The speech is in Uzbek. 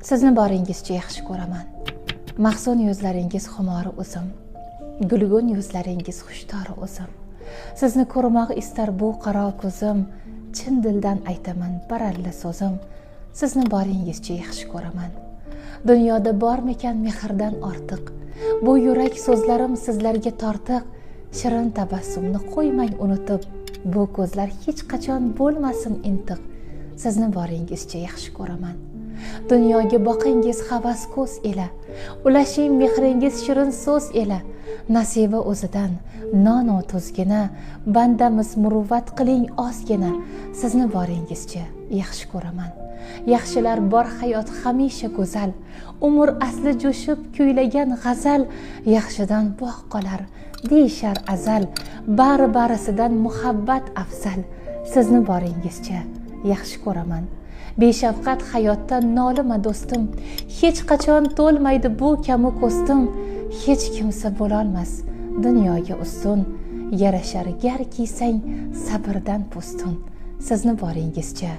Sizni boringizcha yaxshi ko'raman. Mahzun yuzlaringiz xumori o'zim, gulgun yuzlaringiz xushtori o'zim. Sizni ko'rmoq istar bu qaro ko'zim, chin dildan aytaman baralla so'zim. Sizni boringizcha yaxshi ko'raman. Dunyoda bormikan mehrdan ortiq, bu yurak so'zlarim sizlarga tortiq. Shirin tabassumni qo'ymang unutib, bu ko'zlar hech qachon bo'lmasin intiq. Sizni boringizcha yaxshi ko'raman. Dunyoga boqingiz havas ko'z ila, ulashing mehringiz shirin so'z ila. Nasiba o'zidan non va tuzgina, bandamiz muruvvat qiling ozgina. Sizni boringizcha yaxshi ko'raman. Yaxshilar bor hayot hamisha go'zal, umr asli jo'shib kuylagan g'azal. Yaxshidan bog' qolar deyishar azal, bari-barisidan muhabbat afzal. Sizni boringizcha yaxshi ko'raman. Beshafqat hayotdan nolima do'stim, hech qachon to'lmaydi bu kamu ko'stim. Hech kimsa bo'lolmas dunyoga ustun, yarashar gar kiysang sabrdan postun. Sizni boringizcha